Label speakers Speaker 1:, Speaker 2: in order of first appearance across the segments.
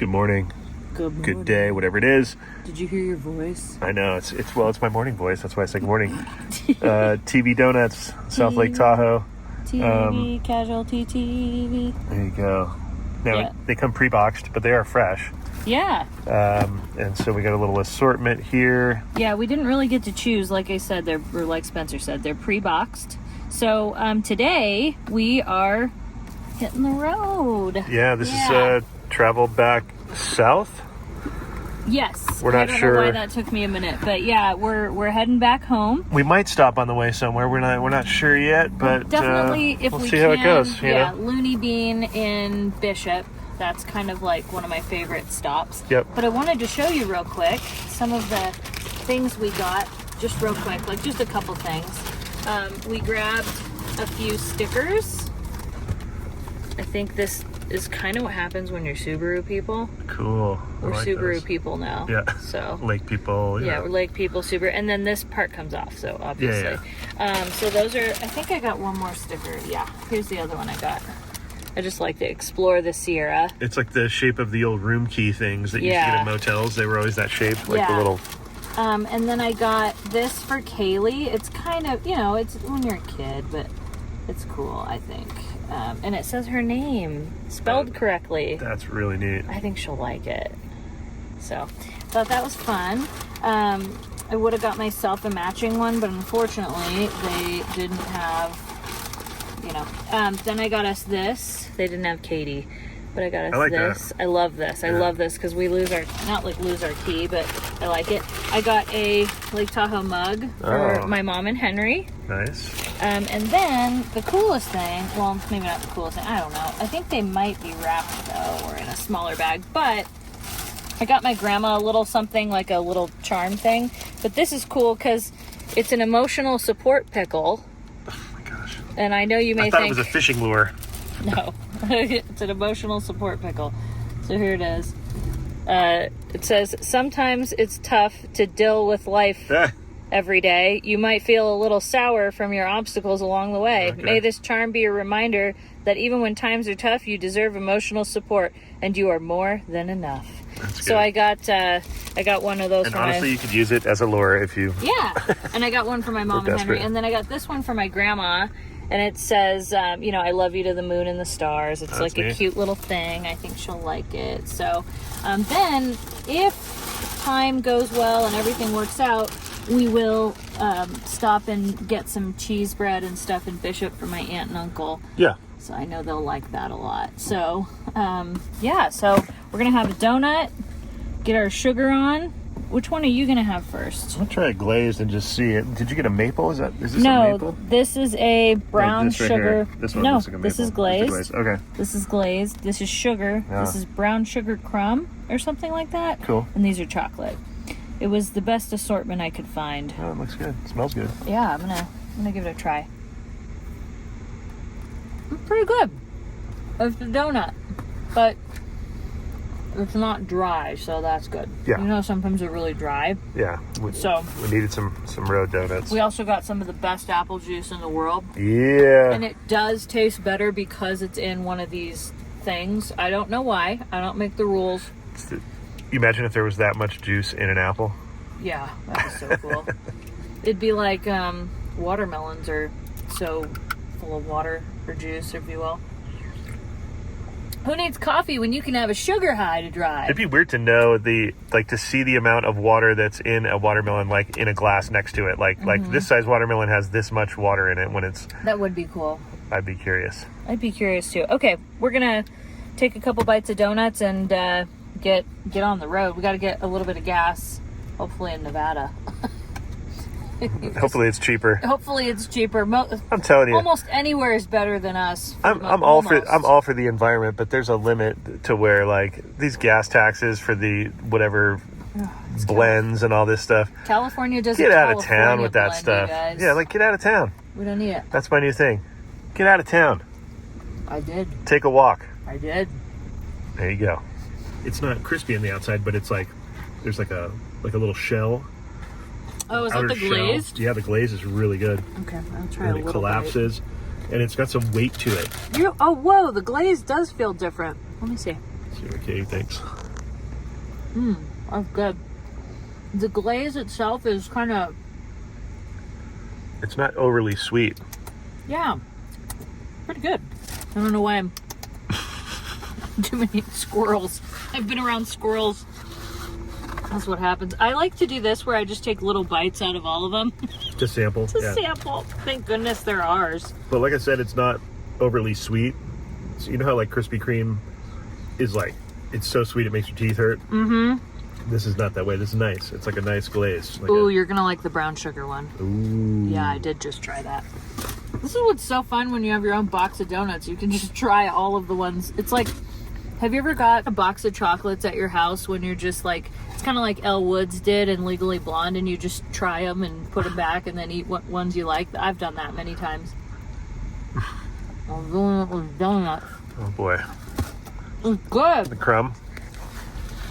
Speaker 1: Good morning.
Speaker 2: Good morning.
Speaker 1: Good day, whatever it is.
Speaker 2: Did you hear your voice?
Speaker 1: I know, it's my morning voice. That's why I say good morning. TV Donuts, South Lake Tahoe.
Speaker 2: TV, casualty TV.
Speaker 1: There you go. Now,
Speaker 2: Yeah.
Speaker 1: they come pre-boxed, but they are fresh.
Speaker 2: Yeah.
Speaker 1: And so we got a little assortment here.
Speaker 2: Yeah, we didn't really get to choose. Like I said, or like Spencer said, they're pre-boxed. So today we are hitting the road.
Speaker 1: Yeah, this is travel back south.
Speaker 2: Yes.
Speaker 1: We're not
Speaker 2: I don't
Speaker 1: sure
Speaker 2: know why that took me a minute, but yeah, we're heading back home.
Speaker 1: We might stop on the way somewhere. We're not sure yet, but
Speaker 2: Definitely, if
Speaker 1: we'll
Speaker 2: we
Speaker 1: see
Speaker 2: can.
Speaker 1: how it goes. You know?
Speaker 2: Looney Bean in Bishop. That's kind of like one of my favorite stops.
Speaker 1: Yep.
Speaker 2: But I wanted to show you real quick some of the things we got, just real quick, like just a couple things. We grabbed a few stickers. I think this is kind of what happens when you're Subaru people.
Speaker 1: Cool.
Speaker 2: We're
Speaker 1: like
Speaker 2: Subaru
Speaker 1: those.
Speaker 2: people now.
Speaker 1: Yeah.
Speaker 2: So
Speaker 1: Lake people.
Speaker 2: yeah, we're Lake people, Subaru, and then this part comes off. So obviously, so those are. I think I got one more sticker. Yeah, here's the other one I got. I just like to explore the Sierra.
Speaker 1: It's like the shape of the old room key things that you used to get in motels. They were always that shape, like the little.
Speaker 2: And then I got this for Kaylee. It's kind of, it's when you're a kid, but it's cool, I think. And it says her name spelled correctly.
Speaker 1: That's really neat.
Speaker 2: I think she'll like it. So, thought that was fun. I would have got myself a matching one, but unfortunately, they didn't have, Then I got us this. They didn't have Katie, but I got us this. That. I love this. I love this because we lose our key, but I like it. I got a Lake Tahoe mug for my mom and Henry.
Speaker 1: Nice.
Speaker 2: And then the coolest thing, well, maybe not the coolest thing, I don't know. I think they might be wrapped though, or in a smaller bag, but I got my grandma a little something, like a little charm thing. But this is cool because it's an emotional support pickle.
Speaker 1: Oh my gosh.
Speaker 2: And I know you may
Speaker 1: I thought
Speaker 2: think
Speaker 1: it was a fishing lure.
Speaker 2: No, it's an emotional support pickle. So here it is. It says, sometimes it's tough to deal with life every day. You might feel a little sour from your obstacles along the way.
Speaker 1: Okay.
Speaker 2: May this charm be a reminder that even when times are tough, you deserve emotional support and you are more than enough.
Speaker 1: That's good.
Speaker 2: So I got one of those
Speaker 1: and
Speaker 2: for
Speaker 1: honestly, you could use it as a lure if you...
Speaker 2: Yeah, and I got one for my mom and Henry. And then I got this one for my grandma. And it says, I love you to the moon and the stars. It's like a cute little thing. I think she'll like it. So then if time goes well and everything works out, we will stop and get some cheese bread and stuff in Bishop for my aunt and uncle.
Speaker 1: Yeah.
Speaker 2: So I know they'll like that a lot. So, so we're going to have a donut, get our sugar on. Which one are you going to have first?
Speaker 1: I'll try a glazed and just see it. Did you get a maple? Is this a
Speaker 2: no,
Speaker 1: maple?
Speaker 2: This is a brown
Speaker 1: this right
Speaker 2: sugar.
Speaker 1: Here. This one
Speaker 2: no,
Speaker 1: looks like a maple.
Speaker 2: this is glazed.
Speaker 1: Okay.
Speaker 2: This is glazed. This is sugar.
Speaker 1: Yeah.
Speaker 2: This is brown sugar crumb or something like that.
Speaker 1: Cool.
Speaker 2: And these are chocolate. It was the best assortment I could find.
Speaker 1: Oh, it looks good. It smells good.
Speaker 2: Yeah, I'm gonna give it a try. It's pretty good. It's a donut, but it's not dry, so that's good.
Speaker 1: Yeah.
Speaker 2: Sometimes they're really dry.
Speaker 1: Yeah. We needed some road donuts.
Speaker 2: We also got some of the best apple juice in the world.
Speaker 1: Yeah.
Speaker 2: And it does taste better because it's in one of these things. I don't know why. I don't make the rules.
Speaker 1: You imagine if there was that much juice in an apple?
Speaker 2: Yeah, that was so cool. It'd be like watermelons are so full of water or juice, if you will. Who needs coffee when you can have a sugar high to drive?
Speaker 1: It'd be weird to know to see the amount of water that's in a watermelon, like in a glass next to it. Like this size watermelon has this much water in it when it's...
Speaker 2: That would be cool.
Speaker 1: I'd be curious.
Speaker 2: I'd be curious too. Okay, we're gonna take a couple bites of donuts and get on the road. We got to get a little bit of gas, hopefully in Nevada.
Speaker 1: Hopefully it's cheaper.
Speaker 2: Hopefully it's cheaper.
Speaker 1: I'm telling you,
Speaker 2: almost anywhere is better than us.
Speaker 1: I'm all for the environment, but there's a limit to where like these gas taxes for the whatever blends and all this stuff.
Speaker 2: California doesn't
Speaker 1: get out of town with that stuff. Yeah, like get out of town.
Speaker 2: We don't need it.
Speaker 1: That's my new thing. Get out of town.
Speaker 2: I did.
Speaker 1: Take a walk.
Speaker 2: I did.
Speaker 1: There you go. It's not crispy on the outside, but it's like there's like a little shell.
Speaker 2: Oh, is that the glazed?
Speaker 1: Shell. Yeah, the glaze is really good.
Speaker 2: Okay, I'll try
Speaker 1: and
Speaker 2: a little
Speaker 1: it collapses, and it's got some weight to it.
Speaker 2: Oh, whoa, the glaze does feel different. Let me see.
Speaker 1: See what Katie thinks.
Speaker 2: That's good. The glaze itself is kind of...
Speaker 1: It's not overly sweet.
Speaker 2: Yeah. Pretty good. I don't know why I'm... Too many squirrels. I've been around squirrels. That's what happens. I like to do this where I just take little bites out of all of them.
Speaker 1: To sample.
Speaker 2: To sample. Thank goodness they're ours.
Speaker 1: But like I said, it's not overly sweet. So you know how like Krispy Kreme is like, it's so sweet it makes your teeth hurt? Mm-hmm. This is not that way. This is nice. It's like a nice glaze. Like
Speaker 2: you're going to like the brown sugar one.
Speaker 1: Ooh.
Speaker 2: Yeah, I did just try that. This is what's so fun when you have your own box of donuts. You can just try all of the ones. It's like, have you ever got a box of chocolates at your house when you're just like, it's kind of like Elle Woods did in Legally Blonde, and you just try them and put them back and then eat what ones you like? I've done that many times. I'm doing it with donuts.
Speaker 1: Oh boy.
Speaker 2: It's good.
Speaker 1: The crumb?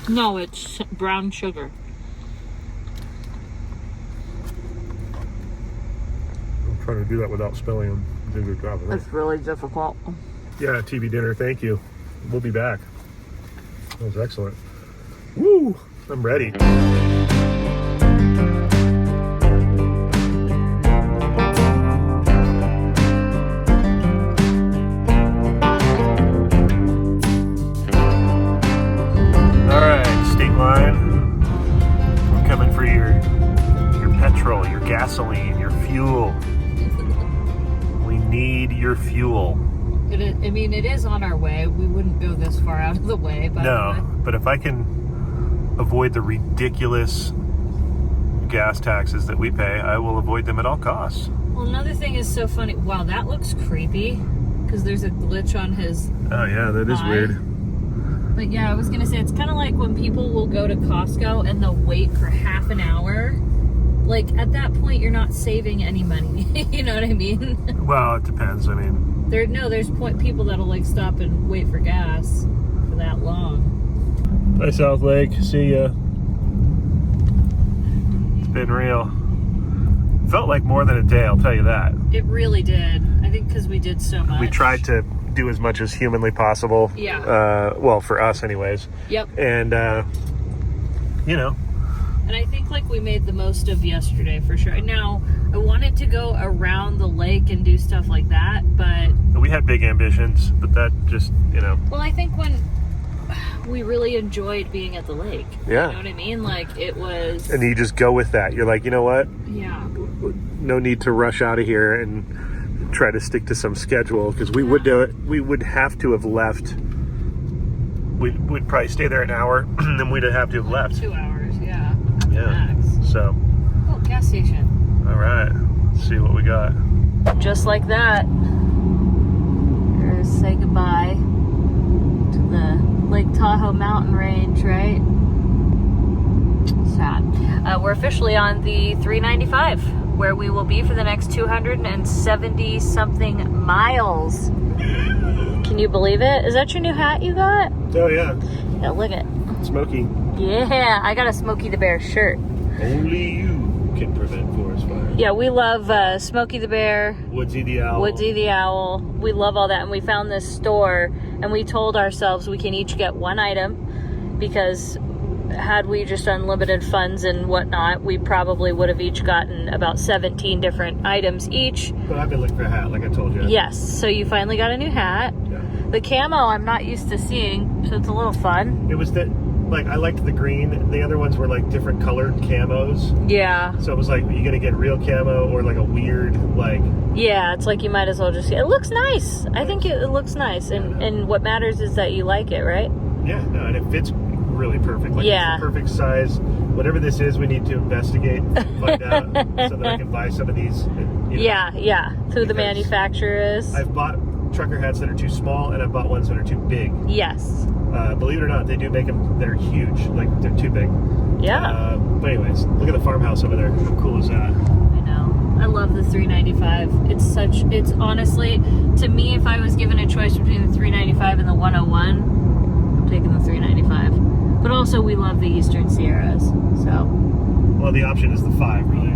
Speaker 2: No, it's brown sugar.
Speaker 1: I'm trying to do that without spilling them. Do a good job of that.
Speaker 2: It's really difficult.
Speaker 1: Yeah, TV dinner, thank you. We'll be back. That was excellent. Woo! I'm ready. Gasoline, your fuel. We need your fuel.
Speaker 2: It is on our way. We wouldn't go this far out of the way.
Speaker 1: No, but if I can avoid the ridiculous gas taxes that we pay, I will avoid them at all costs.
Speaker 2: Well, another thing is so funny. Wow, that looks creepy because there's a glitch on his
Speaker 1: Oh yeah, that is weird.
Speaker 2: But yeah, I was going to say, it's kind of like when people will go to Costco and they'll wait for half an hour. Like, at that point, you're not saving any money. You know what I mean?
Speaker 1: Well, it depends. I mean...
Speaker 2: There's people that'll, like, stop and wait for gas for that long.
Speaker 1: Bye, South Lake. See ya. It's been real. Felt like more than a day, I'll tell you that.
Speaker 2: It really did. I think because we did so much.
Speaker 1: We tried to do as much as humanly possible.
Speaker 2: Yeah.
Speaker 1: Well, for us anyways.
Speaker 2: Yep.
Speaker 1: And, you know...
Speaker 2: And I think, like, we made the most of yesterday for sure. Now, I wanted to go around the lake and do stuff like that, but...
Speaker 1: We had big ambitions, but that just, you know...
Speaker 2: Well, I think when we really enjoyed being at the lake.
Speaker 1: Yeah.
Speaker 2: You know what I mean? Like, it was...
Speaker 1: And you just go with that. You're like, you know what?
Speaker 2: Yeah.
Speaker 1: No need to rush out of here and try to stick to some schedule, because we would do it. We would have to have left. We'd probably stay there an hour, and then we'd have to have left.
Speaker 2: 2 hours, yeah.
Speaker 1: Yeah.
Speaker 2: Max.
Speaker 1: So.
Speaker 2: Oh, gas station.
Speaker 1: All right. Let's see what we got.
Speaker 2: Just like that. Here's say goodbye to the Lake Tahoe mountain range, right? Sad. We're officially on the 395, where we will be for the next 270 something miles. Can you believe it? Is that your new hat you got?
Speaker 1: Oh yeah.
Speaker 2: Yeah, look it.
Speaker 1: Smokey.
Speaker 2: Yeah, I got a Smokey the Bear shirt.
Speaker 1: Only you can prevent forest fires.
Speaker 2: Yeah, we love Smokey the Bear.
Speaker 1: Woodsy the Owl.
Speaker 2: Woodsy the Owl. We love all that. And we found this store and we told ourselves we can each get one item, because had we just unlimited funds and whatnot, we probably would have each gotten about 17 different items each.
Speaker 1: But I've been looking for a hat, like I told you.
Speaker 2: Yes, so you finally got a new hat.
Speaker 1: Yeah.
Speaker 2: The camo I'm not used to seeing, so it's a little fun.
Speaker 1: It was like, I liked the green. The other ones were like different colored camos.
Speaker 2: Yeah.
Speaker 1: So it was like, are you gonna get real camo or like a weird, like...
Speaker 2: Yeah, it's like you might as well just... It looks nice. I think it looks nice. And what matters is that you like it, right?
Speaker 1: Yeah, no, and it fits really perfect. Like,
Speaker 2: yeah.
Speaker 1: It's the perfect size. Whatever this is, we need to investigate, find out, so that I can buy some of these. And, you know,
Speaker 2: yeah. Who the manufacturer is.
Speaker 1: I've bought trucker hats that are too small, and I've bought ones that are too big.
Speaker 2: Yes.
Speaker 1: Believe it or not, they do make them, they're huge. Like, they're too big.
Speaker 2: Yeah.
Speaker 1: But anyways, look at the farmhouse over there. How cool is that?
Speaker 2: I know. I love the 395. It's honestly, to me, if I was given a choice between the 395 and the 101, I'm taking the 395. But also, we love the Eastern Sierras, so.
Speaker 1: Well, the option is the 5, really.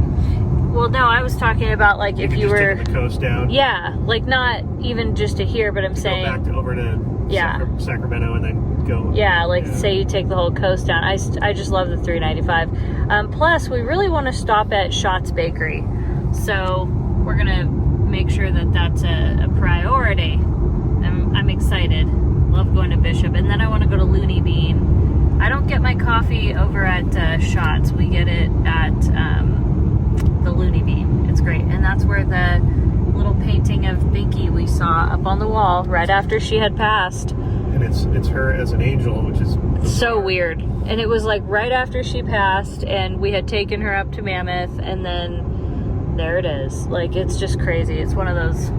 Speaker 2: Well, no, I was talking about, like, if you were...
Speaker 1: Take the coast down.
Speaker 2: Yeah, like, not even just to here, but I'm saying...
Speaker 1: Go back over to
Speaker 2: Yeah.
Speaker 1: Sacramento and then go.
Speaker 2: Yeah, like say you take the whole coast down. I just love the $3.95. Plus, we really want to stop at Schatz Bakery, so we're gonna make sure that that's a priority. I'm excited. Love going to Bishop, and then I want to go to Looney Bean. I don't get my coffee over at Schatz. We get it at the Looney Bean. It's great, and that's where the little painting of Binky we saw up on the wall right after she had passed.
Speaker 1: And it's her as an angel, which is
Speaker 2: so weird. And it was like right after she passed, and we had taken her up to Mammoth, and then there it is. Like, it's just crazy. It's one of those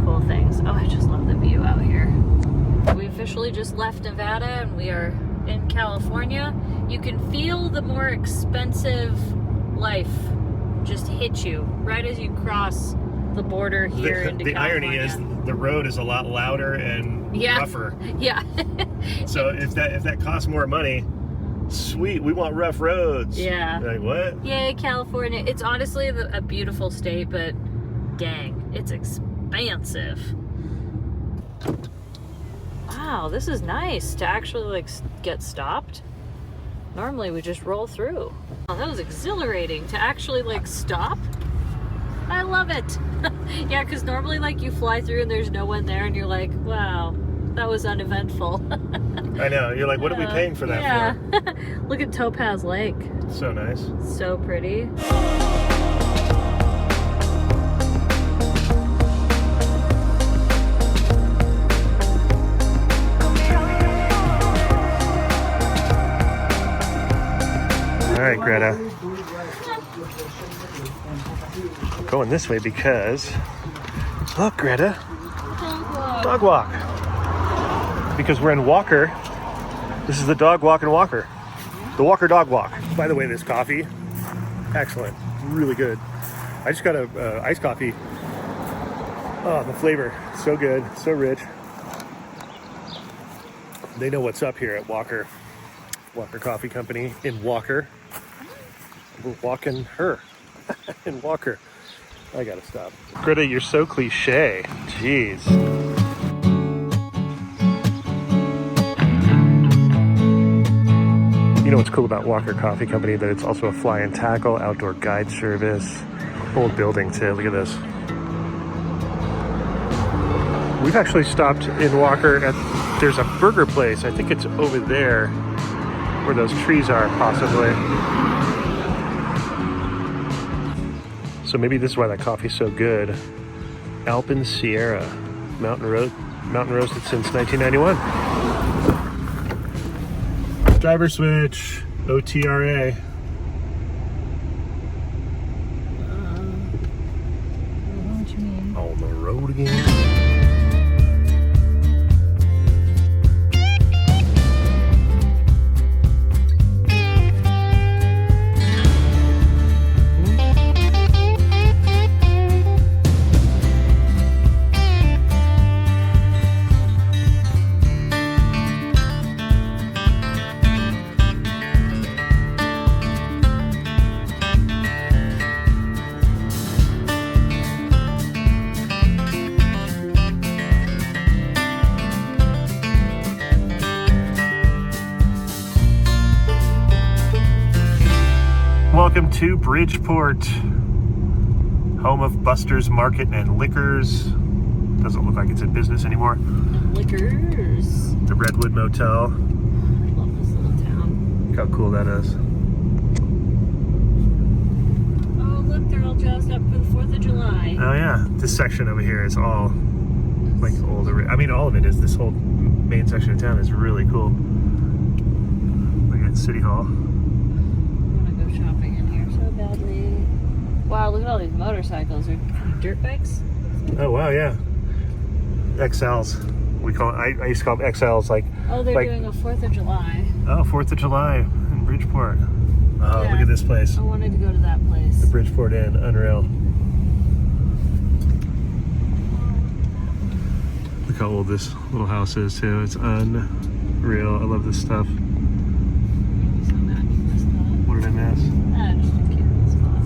Speaker 2: cool things. Oh, I just love the view out here. We officially just left Nevada, and we are in California. You can feel the more expensive life just hit you right as you cross the border here into
Speaker 1: the
Speaker 2: California.
Speaker 1: irony is the road is a lot louder and rougher.
Speaker 2: Yeah.
Speaker 1: So if that costs more money, sweet, we want rough roads.
Speaker 2: Yeah.
Speaker 1: Like, what?
Speaker 2: Yay, California. It's honestly a beautiful state, but dang, it's expansive. Wow, this is nice to actually like get stopped. Normally we just roll through. Oh, that was exhilarating to actually like stop. I love it. Yeah, because normally like you fly through and there's no one there and you're like, wow, that was uneventful.
Speaker 1: I know. You're like, what are we paying for that for?
Speaker 2: Look at Topaz Lake.
Speaker 1: So nice.
Speaker 2: So pretty.
Speaker 1: All right, Greta. Going this way because, look, Greta, dog walk. Because we're in Walker. This is the dog walk in Walker. The Walker dog walk. By the way, this coffee, excellent, really good. I just got a iced coffee. Oh, the flavor, so good, so rich. They know what's up here at Walker Coffee Company in Walker. We're walking her in Walker. I gotta stop. Greta, you're so cliche. Jeez. You know what's cool about Walker Coffee Company? That it's also a fly and tackle, outdoor guide service. Old building too, look at this. We've actually stopped in Walker there's a burger place. I think it's over there where those trees are, possibly. So maybe this is why that coffee's so good. Alpen Sierra, mountain roasted since 1991. Driver switch, OTRA.
Speaker 2: I don't know what you mean.
Speaker 1: On the road again. Welcome to Bridgeport, home of Buster's Market and Liquors. Doesn't look like it's in business anymore.
Speaker 2: Liquors.
Speaker 1: The Redwood Motel.
Speaker 2: I love this little town.
Speaker 1: Look how cool that is.
Speaker 2: Oh, look, they're all dressed up for the 4th of July.
Speaker 1: Oh yeah, this section over here is all like older. I mean, all of it is. This whole main section of town is really cool. Look at City Hall.
Speaker 2: Shopping in here so badly. Wow, look at all these motorcycles. Are dirt bikes?
Speaker 1: Oh wow, yeah. XLs. We call it, I used to call them XLs, like.
Speaker 2: Oh, they're
Speaker 1: like,
Speaker 2: doing a 4th of July.
Speaker 1: Oh, 4th of July in Bridgeport. Oh,
Speaker 2: Yeah.
Speaker 1: Look at this place.
Speaker 2: I wanted to go to that place.
Speaker 1: The Bridgeport Inn, unreal. Look how old this little house is too. It's unreal. I love this stuff. What did I miss?
Speaker 2: Just a cute little spot.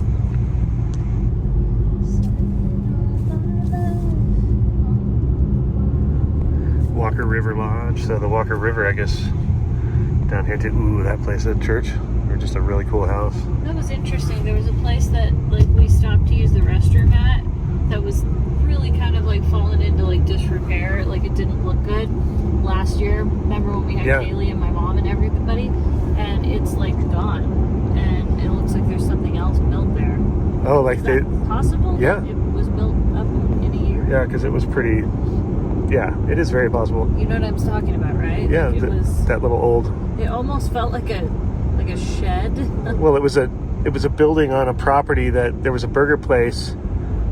Speaker 1: Walker River Lodge. So the Walker River, I guess, down here too. Ooh, that place, that church, or just a really cool house.
Speaker 2: That was interesting. There was a place that like we stopped to use the restroom at that was really kind of like fallen into like disrepair. Like it didn't look good last year. Remember when we had Kaylee and my mom and everybody? And it's like gone. And it looks like there's something else built there.
Speaker 1: Oh, like
Speaker 2: Is that possible?
Speaker 1: Yeah.
Speaker 2: It was built up in a year.
Speaker 1: Yeah, because it was pretty. Yeah, it is very possible.
Speaker 2: You know what I'm talking about, right?
Speaker 1: Yeah,
Speaker 2: like it was.
Speaker 1: That little old.
Speaker 2: It almost felt like a shed.
Speaker 1: Well, it was a building on a property that there was a burger place.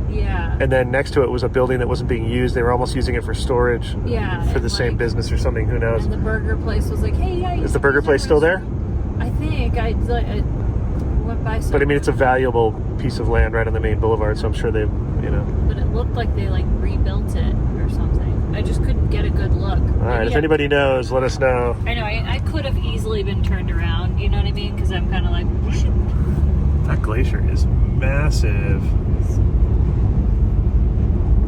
Speaker 2: Yeah.
Speaker 1: And then next to it was a building that wasn't being used. They were almost using it for storage.
Speaker 2: Yeah.
Speaker 1: For the same business or something. Who knows?
Speaker 2: And the burger place was like, hey, yeah.
Speaker 1: Is the burger place still there?
Speaker 2: I think I went by.
Speaker 1: But I mean, it's a valuable piece of land right on the main boulevard, so I'm sure they, you know.
Speaker 2: But it looked like they like rebuilt it or something. I just couldn't get a good look.
Speaker 1: All right, if anybody knows, let us know.
Speaker 2: I know, I could have easily been turned around, you know what I mean? Because I'm kind of like,
Speaker 1: that glacier is massive.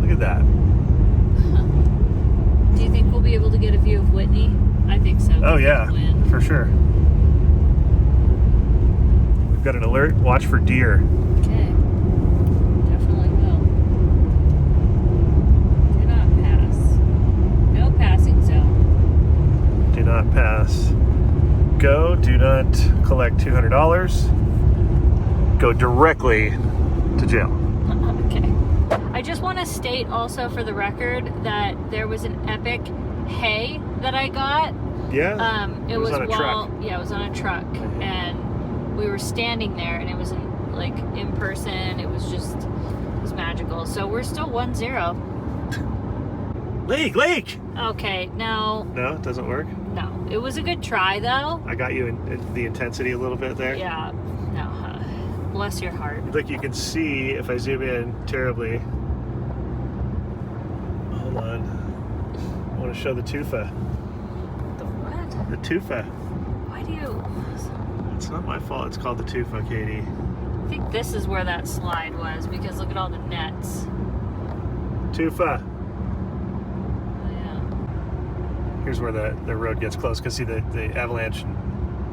Speaker 1: Look at that.
Speaker 2: Do you think we'll be able to get a view of Whitney? I think so.
Speaker 1: Oh yeah, for sure. We've got an alert, watch for deer.
Speaker 2: Okay. Definitely will. Do not pass. No passing zone.
Speaker 1: Do not pass. Go, do not collect $200. Go directly to jail.
Speaker 2: Okay. I just want to state also for the record that there was an epic hay that I got.
Speaker 1: Yeah.
Speaker 2: It was
Speaker 1: on a truck.
Speaker 2: Yeah, it was on a truck, and we were standing there, and it was in person. It was magical. So we're still 1-0.
Speaker 1: Lake.
Speaker 2: Okay, no.
Speaker 1: No, it doesn't work.
Speaker 2: No, it was a good try though.
Speaker 1: I got you in the intensity a little bit there.
Speaker 2: Yeah. No. Bless your heart.
Speaker 1: Look, you can see if I zoom in terribly. Hold on. I want to show the tufa.
Speaker 2: The what?
Speaker 1: The tufa.
Speaker 2: Why do you?
Speaker 1: It's not my fault. It's called the tufa, Katie.
Speaker 2: I think this is where that slide was because look at all the nets.
Speaker 1: Tufa.
Speaker 2: Oh yeah.
Speaker 1: Here's where the road gets close. Because see the avalanche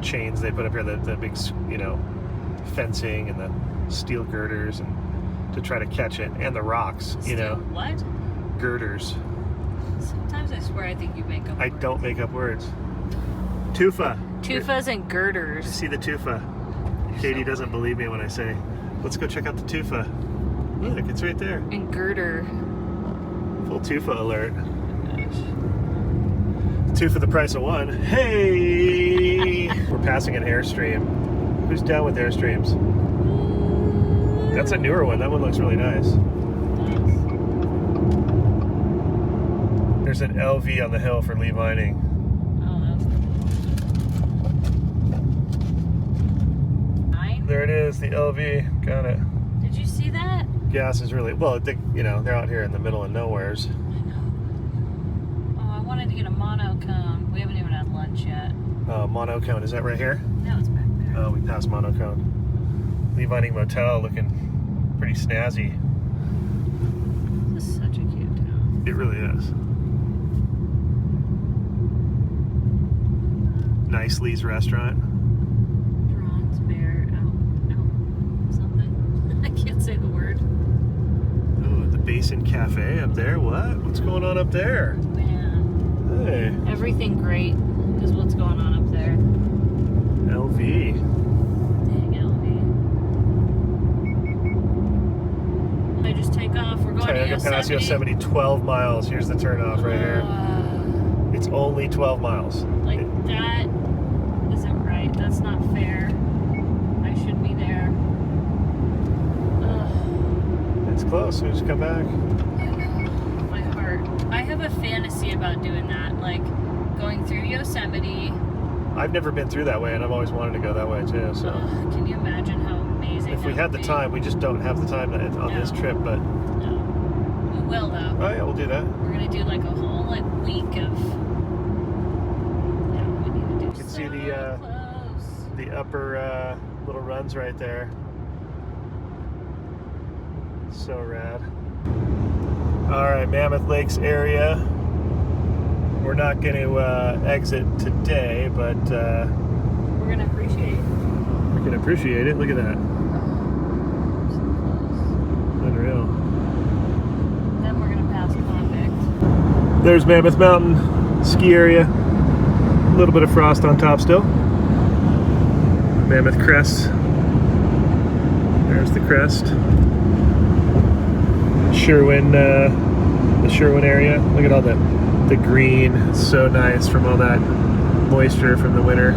Speaker 1: chains they put up here, the big, you know, fencing and the steel girders and to try to catch it, and the rocks, you know.
Speaker 2: What?
Speaker 1: Girders.
Speaker 2: Sometimes I swear I think you make up words.
Speaker 1: Don't make up words. Tufa.
Speaker 2: Tufas and girders.
Speaker 1: See the tufa. Katie doesn't believe me when I say, let's go check out the tufa. Look, it's right there.
Speaker 2: And girder.
Speaker 1: Full tufa alert. Two for the price of one. Hey! We're passing an Airstream. Who's down with Airstreams? That's a newer one. That one looks really nice. There's an LV on the hill for Lee Vining.
Speaker 2: Oh, that's
Speaker 1: There it is, the LV. Got it.
Speaker 2: Did you see that?
Speaker 1: Gas is really, well, you know, they're out here in the middle of nowheres.
Speaker 2: I know. Oh, I wanted to get a monocone. We haven't even had lunch yet.
Speaker 1: Monocone, is that right here?
Speaker 2: No, it's back there.
Speaker 1: Oh, we passed Monocone. Lee Vining Motel looking pretty snazzy.
Speaker 2: This is such a cute town.
Speaker 1: It really is. Nice Lee's restaurant.
Speaker 2: Drawn's Bear out something. I can't say the word.
Speaker 1: Oh, the Basin Cafe up there. What? What's going on up there?
Speaker 2: Man.
Speaker 1: Hey.
Speaker 2: Everything great is what's going on up there.
Speaker 1: LV.
Speaker 2: Dang LV. I just take off. We're going to
Speaker 1: Tioga Pass Yosemite, 12 miles. Here's the turnoff right here. It's only 12 miles.
Speaker 2: Like that isn't right. That's not fair. I should be there. Ugh.
Speaker 1: It's close. We just come back.
Speaker 2: My heart. I have a fantasy about doing that, like going through Yosemite.
Speaker 1: I've never been through that way, and I've always wanted to go that way too. So,
Speaker 2: can you imagine how amazing?
Speaker 1: if we
Speaker 2: that
Speaker 1: had
Speaker 2: would
Speaker 1: the
Speaker 2: be?
Speaker 1: time, we just don't have the time on this trip. But
Speaker 2: No, we will though.
Speaker 1: oh yeah, we'll do that.
Speaker 2: We're gonna do like a whole week of. Yeah, we need to do.
Speaker 1: You can see the upper little runs right there. So rad. All right, Mammoth Lakes area. We're not going to exit today, but
Speaker 2: We're gonna appreciate.
Speaker 1: we can appreciate it. Look at that. Unreal.
Speaker 2: Then we're gonna pass Convict.
Speaker 1: There's Mammoth Mountain ski area. A little bit of frost on top still. Mammoth crest. There's the crest. Sherwin, the Sherwin area. Look at all the green. It's so nice from all that moisture from the winter.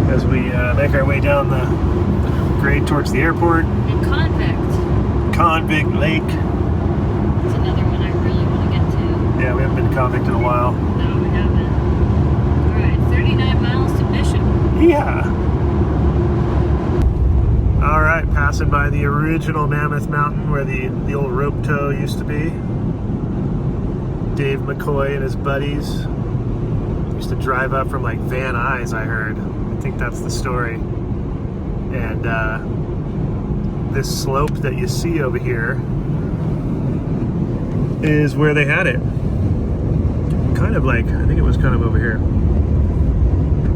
Speaker 1: As we make our way down the grade towards the airport.
Speaker 2: And
Speaker 1: Convict Lake.
Speaker 2: It's another one I really want to get to.
Speaker 1: Yeah, we haven't been to Convict in a while.
Speaker 2: No, we haven't. All right, 39 miles to Bishop.
Speaker 1: Yeah. All right, passing by the original Mammoth Mountain where the old rope tow used to be. Dave McCoy and his buddies used to drive up from like Van Nuys, I heard. I think that's the story. And this slope that you see over here is where they had it. Kind of like, I think it was kind of over here.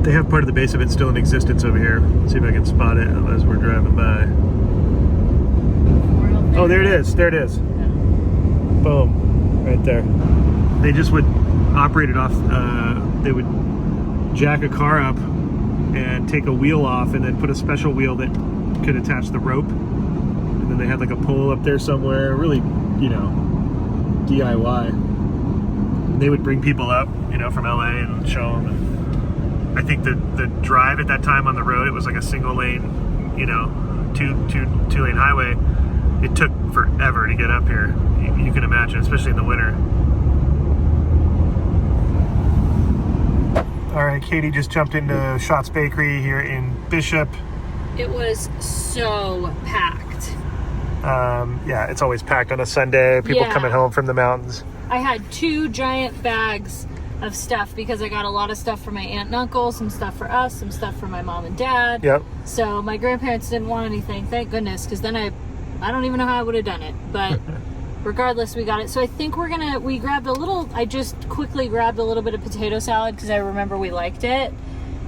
Speaker 1: They have part of the base of it still in existence over here. Let's see if I can spot it as we're driving by. Oh, there it is. There it is. Boom. Right there. They just would operate it off. They would jack a car up and take a wheel off and then put a special wheel that could attach the rope. And then they had like a pole up there somewhere. Really, you know, DIY. And they would bring people up, you know, from LA and show them. And I think the drive at that time on the road, it was like a single lane, you know, two lane highway. It took forever to get up here. You can imagine, especially in the winter. All right, Katie just jumped into Shots Bakery here in Bishop.
Speaker 2: It was so packed.
Speaker 1: Yeah, it's always packed on a Sunday. People
Speaker 2: Yeah.
Speaker 1: coming home from the mountains.
Speaker 2: I had 2 giant bags of stuff because I got a lot of stuff for my aunt and uncle, some stuff for us, some stuff for my mom and dad.
Speaker 1: Yep.
Speaker 2: So my grandparents didn't want anything, thank goodness, because then I don't even know how I would have done it. But regardless, we got it. So I think we grabbed I just quickly grabbed a little bit of potato salad because I remember we liked it.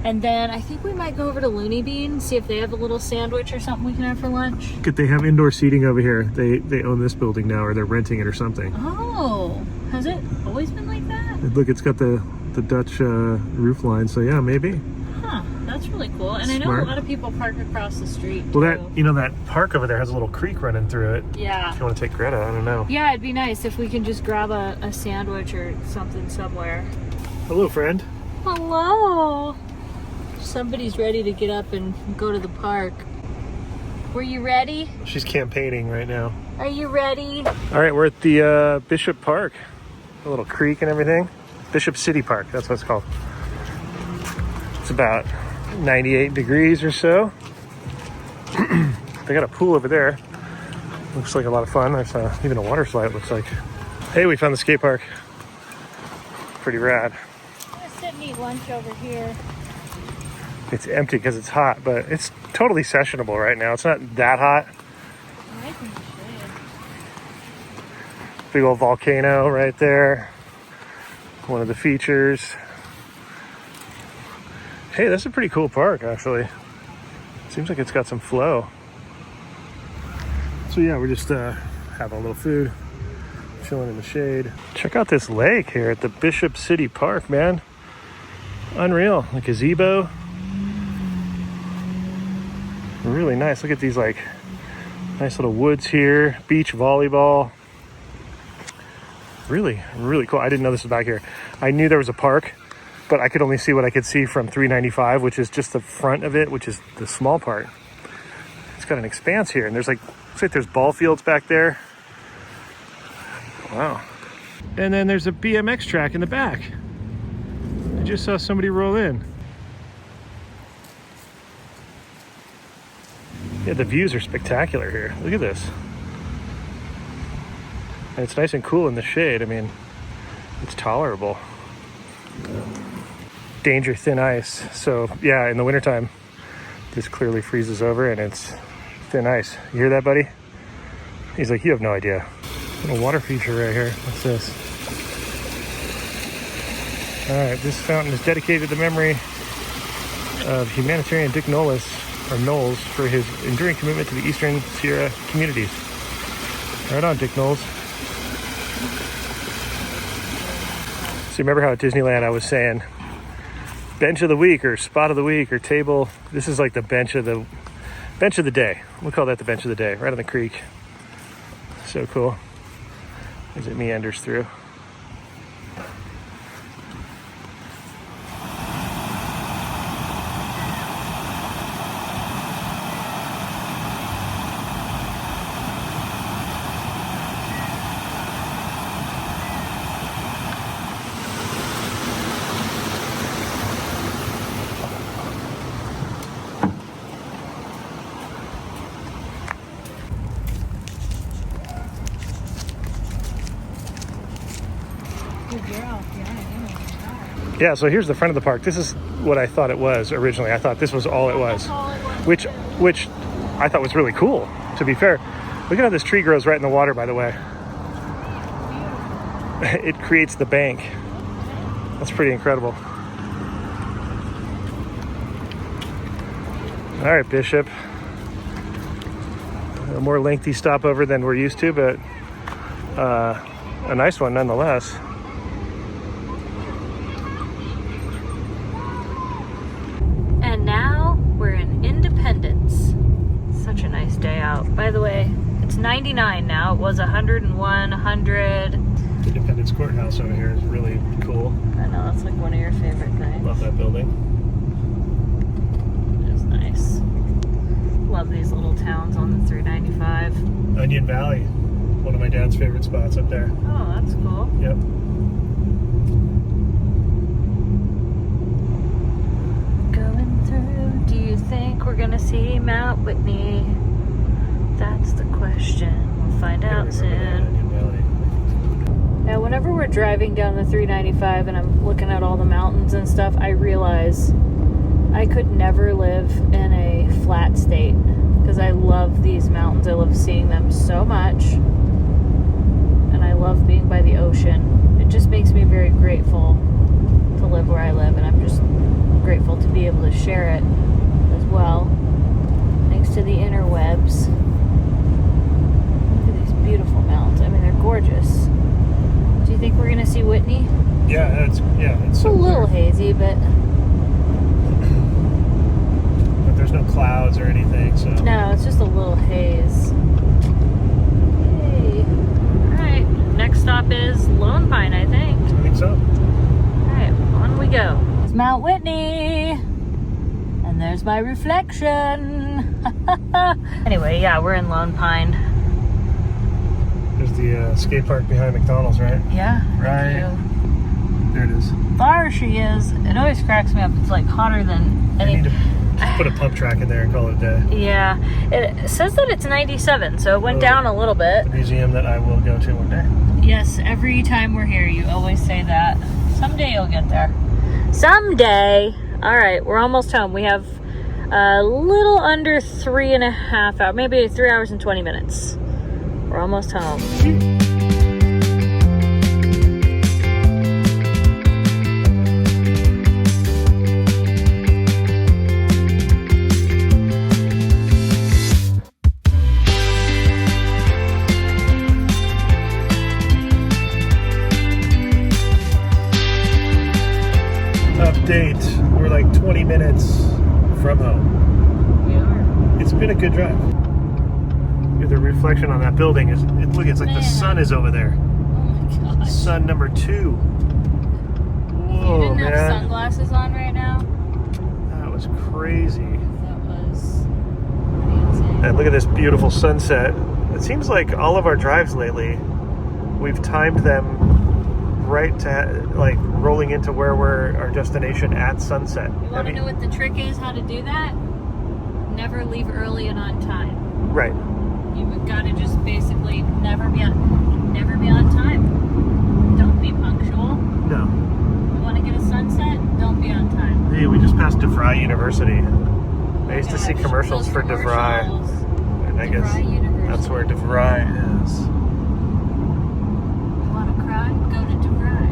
Speaker 2: And then I think we might go over to Looney Bean, see if they have a little sandwich or something we can have for lunch.
Speaker 1: They have indoor seating over here. They own this building now, or they're renting it or something.
Speaker 2: Oh, has it always been like that?
Speaker 1: Look, it's got the Dutch roof line, so yeah, maybe.
Speaker 2: Huh, that's really cool. And I know
Speaker 1: Smart.
Speaker 2: a lot of people park across the street.
Speaker 1: Well,
Speaker 2: too.
Speaker 1: that park over there has a little creek running through it.
Speaker 2: Yeah.
Speaker 1: If you want to take Greta, I don't know.
Speaker 2: Yeah, it'd be nice if we can just grab a sandwich or something somewhere.
Speaker 1: Hello, friend.
Speaker 2: Hello. Somebody's ready to get up and go to the park. Were you ready?
Speaker 1: She's campaigning right now.
Speaker 2: Are you ready?
Speaker 1: All right, we're at the Bishop Park. A little creek and everything. Bishop City Park, that's what it's called. It's about 98 degrees or so. They got a pool over there. Looks like a lot of fun. There's even a water slide, it looks like. Hey, we found the skate park. Pretty rad.
Speaker 2: I'm gonna sit and eat lunch over here.
Speaker 1: It's empty because it's hot, but it's totally sessionable right now. It's not that hot.
Speaker 2: I think we should.
Speaker 1: Big old volcano right there. One of the features. Hey, that's a pretty cool park, actually. Seems like it's got some flow. So yeah, we're just having a little food, chilling in the shade. Check out this lake here at the Bishop City Park, man. Unreal. A gazebo. Really nice. Look at these like nice little woods here. Beach volleyball. Really, really cool. I didn't know this was back here. I knew there was a park, but I could only see what I could see from 395, which is just the front of it, which is the small part. It's got an expanse here, and there's like, looks like there's ball fields back there. Wow. And then there's a BMX track in the back. I just saw somebody roll in. Yeah, the views are spectacular here. Look at this. And it's nice and cool in the shade. I mean, it's tolerable. Danger thin ice. So yeah, in the wintertime, this clearly freezes over and it's thin ice. You hear that, buddy? He's like, you have no idea. Little water feature right here. What's this? All right, this fountain is dedicated to the memory of humanitarian Dick Knowles for his enduring commitment to the Eastern Sierra communities. Right on, Dick Knowles. So remember how at Disneyland I was saying bench of the week or spot of the week or table. This is like the bench of the day. We'll call that the bench of the day, right on the creek. So cool as it meanders through. Yeah, so here's the front of the park. This is what I thought it was originally. I thought this was all it was. Which I thought was really cool, to be fair. Look at how this tree grows right in the water, by the way. It creates the bank. That's pretty incredible. All right, Bishop. A more lengthy stopover than we're used to, but a nice one nonetheless.
Speaker 2: Such a nice day out. By the way, it's 99 now. It was 101, 100.
Speaker 1: Independence Courthouse over here is really cool.
Speaker 2: I know, that's like one of your favorite things.
Speaker 1: Love that building.
Speaker 2: It's nice. Love these little towns on the 395.
Speaker 1: Onion Valley, one of my dad's favorite spots up there.
Speaker 2: Oh, that's cool.
Speaker 1: Yep.
Speaker 2: Do you think we're gonna see Mount Whitney? That's the question. We'll find out soon. Now, whenever we're driving down the 395 and I'm looking at all the mountains and stuff, I realize I could never live in a flat state because I love these mountains. I love seeing them so much, and I love being by the ocean. It just makes me very grateful to live where I live, and I'm just grateful to be able to share it as well, thanks to the interwebs. Look at these beautiful mountains. I mean, they're gorgeous. Do you think we're gonna see Whitney?
Speaker 1: Yeah, it's
Speaker 2: a little hazy, but
Speaker 1: there's no clouds or anything, so
Speaker 2: no, it's just a little haze. Hey, all right. Next stop is Lone Pine, I think.
Speaker 1: I think so.
Speaker 2: All right, on we go. It's Mount Whitney. And there's my reflection. Anyway, yeah, we're in Lone Pine.
Speaker 1: There's the skate park behind McDonald's, right?
Speaker 2: Yeah.
Speaker 1: Right. There it is.
Speaker 2: There she is. It always cracks me up. It's like hotter than any.
Speaker 1: I need to just put a pump track in there and call it a day.
Speaker 2: Yeah. It says that it's 97, so it went down a little bit.
Speaker 1: The museum that I will go to one day.
Speaker 2: Yes, every time we're here, you always say that. Someday you'll get there. Someday. All right, we're almost home. We have a little under 3.5 hours, maybe 3 hours and 20 minutes. We're almost home.
Speaker 1: Update. We're like 20 minutes from home.
Speaker 2: We are.
Speaker 1: It's been a good drive. The reflection on that building is, it's like the sun is over there.
Speaker 2: Oh my gosh.
Speaker 1: Sun number 2. Whoa,
Speaker 2: You didn't
Speaker 1: man.
Speaker 2: have sunglasses on right now?
Speaker 1: That was crazy.
Speaker 2: That was pretty insane.
Speaker 1: And look at this beautiful sunset. It seems like all of our drives lately, we've timed them right to like rolling into where we're our destination at sunset.
Speaker 2: You want to know what the trick is, how to do that? Never leave early and on time.
Speaker 1: Right.
Speaker 2: You've got to just basically never be on time. Don't be punctual.
Speaker 1: No.
Speaker 2: You want to get a sunset? Don't be on time.
Speaker 1: Hey, we just passed DeVry University. I used to see
Speaker 2: Gosh,
Speaker 1: commercials
Speaker 2: those
Speaker 1: for DeVry.
Speaker 2: commercials.
Speaker 1: And I guess
Speaker 2: DeVry University.
Speaker 1: that's where DeVry is.
Speaker 2: You want to cry? Go to DeVry.